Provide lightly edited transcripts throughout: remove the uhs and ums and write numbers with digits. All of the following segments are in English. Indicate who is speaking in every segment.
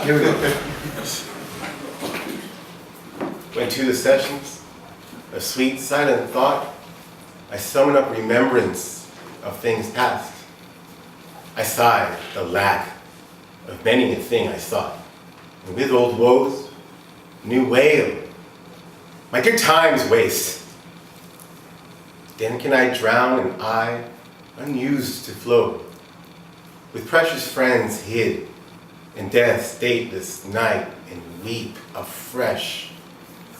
Speaker 1: Here we go.
Speaker 2: Went to the sessions, a sweet silent thought. I summon up remembrance of things past. I sigh the lack of many a thing I sought. And with old woes, new wail, my dear time's waste. Then can I drown an eye unused to flow, with precious friends hid in death's dateless night, and weep afresh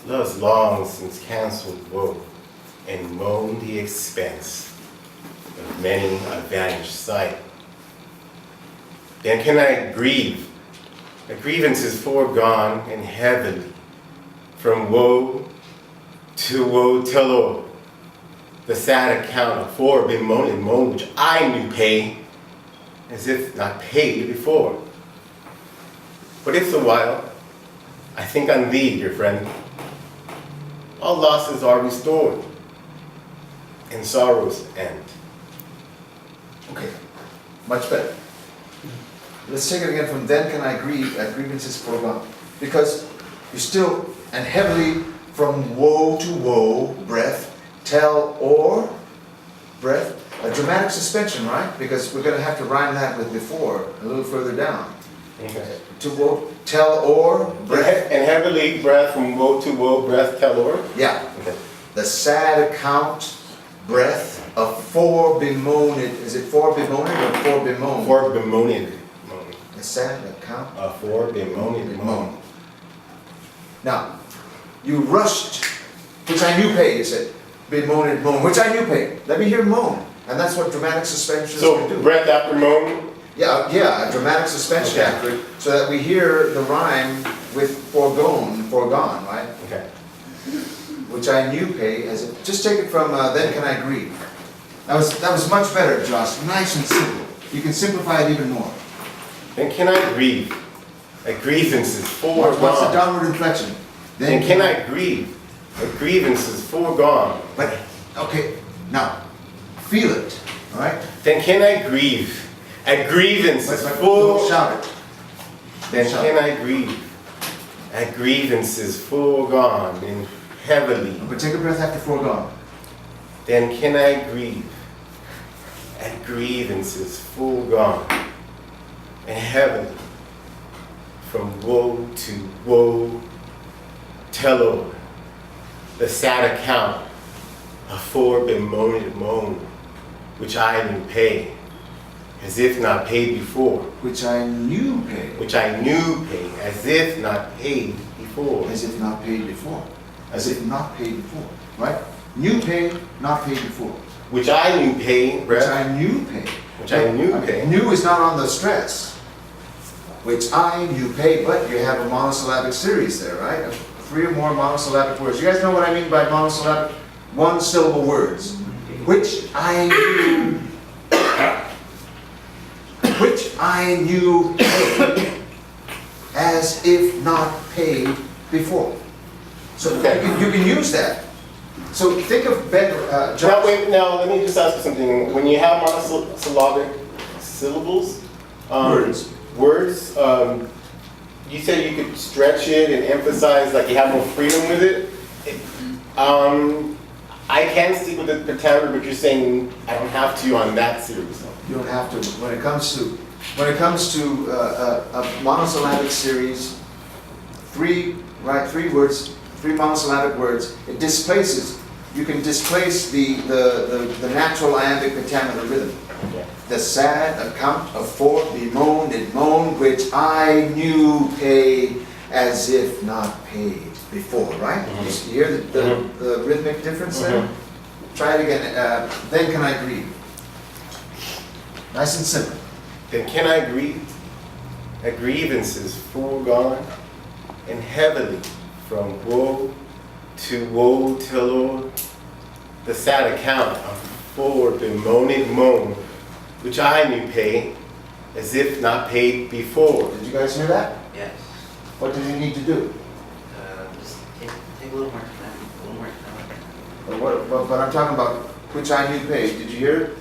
Speaker 2: love's long since cancelled woe, and moan the expense of many a vanished sight. Then can I grieve a grievance is foregone and heavily, from woe to woe till o'er, the sad account of fore bemoan and moan, which I knew pay, as if not paid before. But if the while I think on thee, dear friend, all losses are restored, and sorrows end.
Speaker 1: Okay, much better. Let's take it again from then can I grieve, that grievance is foregone. Because you still, and heavily from woe to woe, breath, tell or, breath, a dramatic suspension, right? Because we're going to have to rhyme that with before, a little further down.
Speaker 2: Okay.
Speaker 1: To woe, tell or, breath.
Speaker 2: And heavily breath from woe to woe, breath tell or?
Speaker 1: Yeah.
Speaker 2: Okay.
Speaker 1: The sad account, breath, of fore bemoaned, is it fore bemoaned or fore bemoaned?
Speaker 2: For bemoaning.
Speaker 1: The sad account
Speaker 2: For bemoaning.
Speaker 1: moan. Now, you rushed, which I knew paid, you said, bemoaned moan, which I knew paid. Let me hear moan. And that's what dramatic suspension can
Speaker 2: So
Speaker 1: do.
Speaker 2: breath after moan?
Speaker 1: Yeah, a dramatic suspension
Speaker 2: Okay.
Speaker 1: after it, so that we hear the rhyme with foregone, right?
Speaker 2: Okay.
Speaker 1: Which I knew pay as it, just take it from then can I grieve. That was much better, Josh. Nice and simple. You can simplify it even more.
Speaker 2: Then can I grieve? A grievance is foregone.
Speaker 1: What's the downward inflection?
Speaker 2: Then can I grieve? A grievance is foregone.
Speaker 1: But, okay, now, feel it, all right?
Speaker 2: Then can I grieve? A grievance is
Speaker 1: Don't
Speaker 2: foregone.
Speaker 1: shout it.
Speaker 2: Then
Speaker 1: shout
Speaker 2: can I grieve? A grievance is foregone and heavily.
Speaker 1: But take a breath after foregone.
Speaker 2: Then can I grieve? A grievance is foregone and heavily, from woe to woe, tell o'er, the sad account of fore bemoaned moan, which I knew pay, as if not paid before.
Speaker 1: Which I knew pay.
Speaker 2: Which I knew pay, as if not paid before.
Speaker 1: As if not paid before. As if not paid before, right? Knew pay, not paid before.
Speaker 2: Which I knew pay,
Speaker 1: Which
Speaker 2: breath.
Speaker 1: I knew pay.
Speaker 2: Which I knew pay.
Speaker 1: Knew is not on the stress. Which I knew pay, but you have a monosyllabic series there, right? 3 or more monosyllabic words. You guys know what I mean by monosyllabic? One syllable words. Which I knew. Which I knew paid, as if not paid before. So
Speaker 2: Okay.
Speaker 1: you can use that. So think of better.
Speaker 2: Now, wait, now let me just ask you something. When you have monosyllabic syllables, words, you said you could stretch it and emphasize, like you have more freedom with it. I can stick with the pentameter, but you're saying I don't have to on that series.
Speaker 1: You don't have to. When it comes to a monosyllabic series, 3 words, 3 monosyllabic words, it displaces. You can displace the natural iambic pentameter rhythm.
Speaker 2: Okay.
Speaker 1: The sad account of fore bemoaned and moan, which I knew pay, as if not paid before, right?
Speaker 2: Mm-hmm.
Speaker 1: You hear the rhythmic difference there? Try it again. Then can I grieve? Nice and simple.
Speaker 2: Then can I grieve? A grievance is foregone and heavily, from woe to woe till o'er, the sad account of fore bemoaned moan, which I knew pay, as if not paid before.
Speaker 1: Did you guys hear that?
Speaker 3: Yes.
Speaker 1: What did you need to do?
Speaker 3: Just take a little more time. A little more time.
Speaker 1: But I'm talking about which I knew pay. Did you hear it?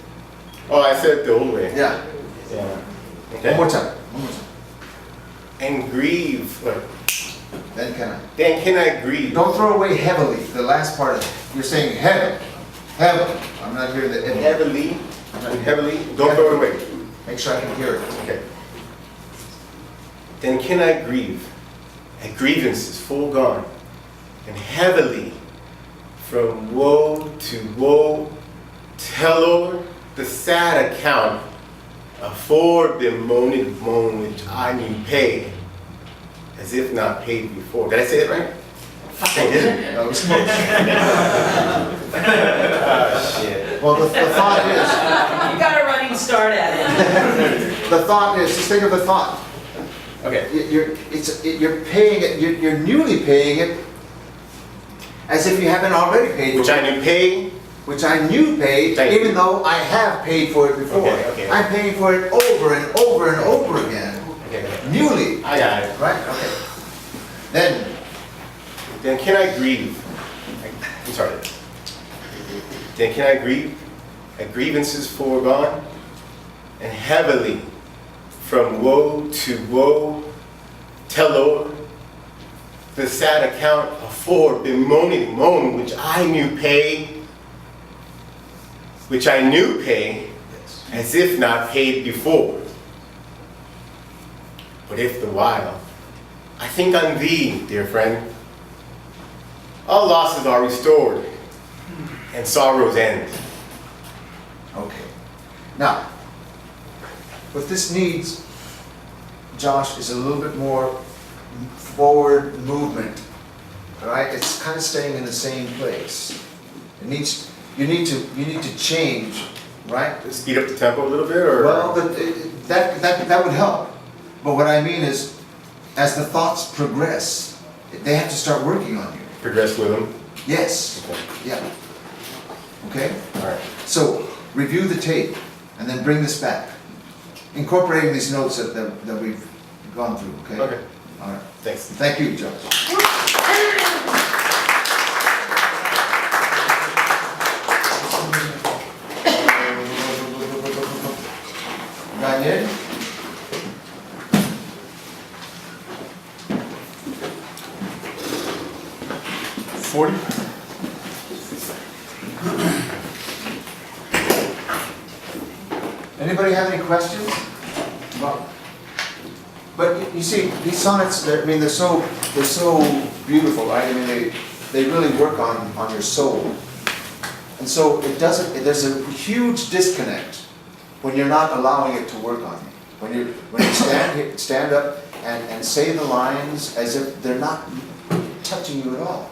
Speaker 2: Oh, I said it the old way.
Speaker 1: Yeah.
Speaker 2: Yeah.
Speaker 1: One
Speaker 2: Okay.
Speaker 1: more time. One more time.
Speaker 2: and grieve. Look,
Speaker 1: Then can I?
Speaker 2: then can I grieve?
Speaker 1: Don't throw away heavily, the last part of it. You're saying heaven, heaven. I'm not hearing the heaven.
Speaker 2: Heavily, don't throw it away.
Speaker 1: Make sure I can hear it.
Speaker 2: Okay. Then can I grieve at grievances full gone, and heavily from woe to woe tell o'er the sad account of fore bemoaned moan which I knew pay, as if not paid before. Did I say it right? I did.
Speaker 1: That was close.
Speaker 2: Ah, shit.
Speaker 1: Well, the thought
Speaker 4: You got a running start at it.
Speaker 1: is, the thought is, just think of the thought.
Speaker 2: Okay.
Speaker 1: You're paying it, you're newly paying it as if you haven't already paid
Speaker 2: Which
Speaker 1: for it.
Speaker 2: I knew pay.
Speaker 1: Which I knew paid,
Speaker 2: Thank
Speaker 1: even
Speaker 2: you.
Speaker 1: though I have paid for it before.
Speaker 2: Okay.
Speaker 1: I'm paying for it over and over and over again,
Speaker 2: Okay.
Speaker 1: newly,
Speaker 2: I got it.
Speaker 1: right? Okay.
Speaker 2: Then can I grieve? I'm sorry. Then can I grieve at grievances foregone, and heavily from woe to woe tell o'er the sad account of fore bemoaning moan which I knew pay, as if not paid before. But if the while I think on thee, dear friend, all losses are restored, and sorrows end.
Speaker 1: Okay. Now, what this needs, Josh, is a little bit more forward movement. All right? It's kind of staying in the same place. It needs, you need to change, right?
Speaker 2: Speed up the tempo a little bit, or?
Speaker 1: Well, that would help. But what I mean is, as the thoughts progress, they have to start working on you.
Speaker 2: Progress with them.
Speaker 1: Yes.
Speaker 2: Okay.
Speaker 1: Yeah. Okay?
Speaker 2: All right.
Speaker 1: So, review the tape, and then bring this back. Incorporating these notes that we've gone through, okay?
Speaker 2: Okay.
Speaker 1: All right.
Speaker 2: Thanks.
Speaker 1: Thank you, Josh. Daniel? Anybody have any questions? But you see, these sonnets, they're so beautiful, right? I mean, they really work on your soul. And so there's a huge disconnect when you're not allowing it to work on you. When you stand up and say the lines as if they're not touching you at all.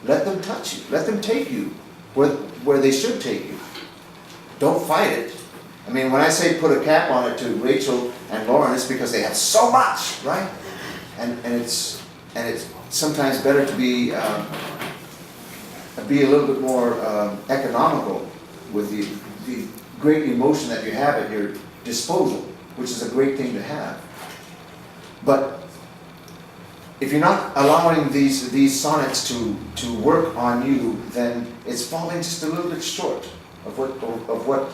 Speaker 1: Let them touch you. Let them take you where they should take you. Don't fight it. I mean, when I say put a cap on it to Rachel and Lauren, it's because they have so much, right? And it's sometimes better to be a little bit more economical with the great emotion that you have at your disposal, which is a great thing to have. But if you're not allowing these sonnets to work on you, then it's falling just a little bit short of what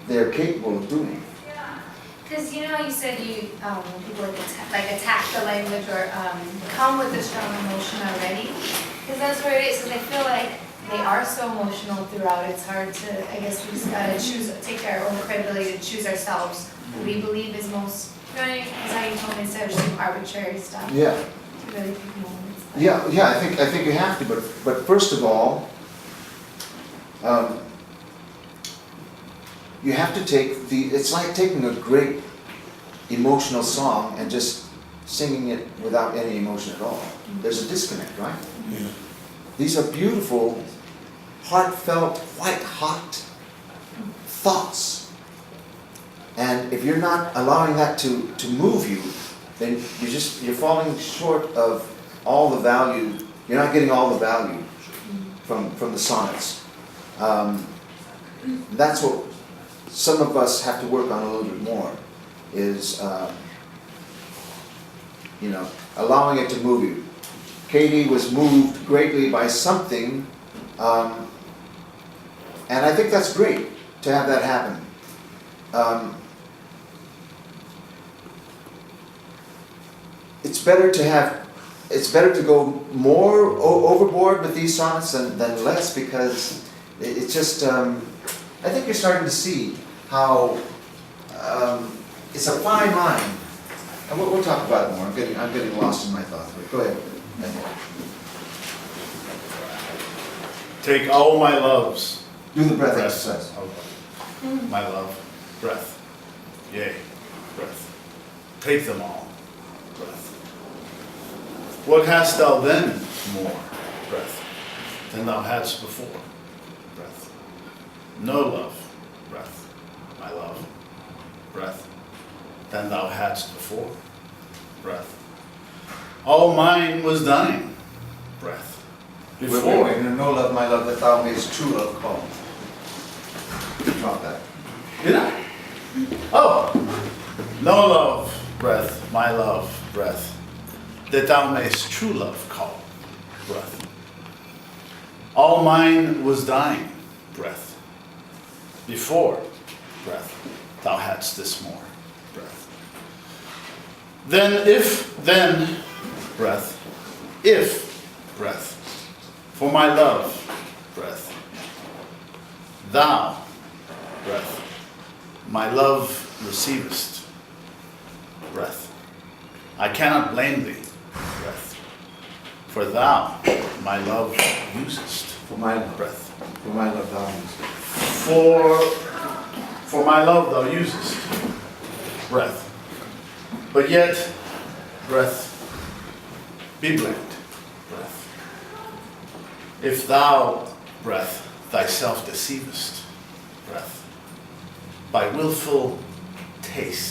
Speaker 1: they're capable of doing.
Speaker 5: Yeah, because you know, you said when people attack the language or come with a strong emotion already, because that's where it is. Because I feel like they are so emotional throughout. It's hard to. I guess we just gotta take our own credibility to choose ourselves who we believe is most. Right? Is how you told me instead of just arbitrary stuff.
Speaker 1: Yeah.
Speaker 5: To really pick moments.
Speaker 1: Yeah. I think you have to. But first of all, you have to take it's like taking a great emotional song and just singing it without any emotion at all. There's a disconnect, right?
Speaker 2: Yeah.
Speaker 1: These are beautiful, heartfelt, white-hot thoughts. And if you're not allowing that to move you, then you're falling short of all the value. You're not getting all the value from the sonnets. That's what some of us have to work on a little bit more, is allowing it to move you. Katie was moved greatly by something, and I think that's great to have that happen. it's better to have, it's better to go more overboard with these sonnets than less, because it's just, I think you're starting to see how it's a fine line. And we'll talk about it more. I'm getting lost in my thoughts. Go ahead.
Speaker 6: Take all my loves.
Speaker 1: Do the breath
Speaker 6: Breath.
Speaker 1: exercise.
Speaker 6: Okay. My love, breath. Yea, breath. Take them all, breath. What hast thou then more, breath, than thou hadst before, breath? No love, breath, my love, breath, than thou hadst before, breath. All mine was thine, breath. Before.
Speaker 1: Wait, no love, my love, that thou mayest true love call. Drop that.
Speaker 6: Did I? Oh, no love, breath, my love, breath, that thou mayst true love call, breath. All mine was thine, breath. Before, breath, thou hadst this more, breath. Then, breath, if, breath, for my love, breath, thou, breath, my love receivest, breath. I cannot blame thee, breath, for thou, my love usest,
Speaker 1: For my love.
Speaker 6: breath.
Speaker 1: For my love thou usest.
Speaker 6: For my love thou usest, breath. But yet, breath, be blamed, breath. If thou, breath, thyself deceivest, breath, by willful taste,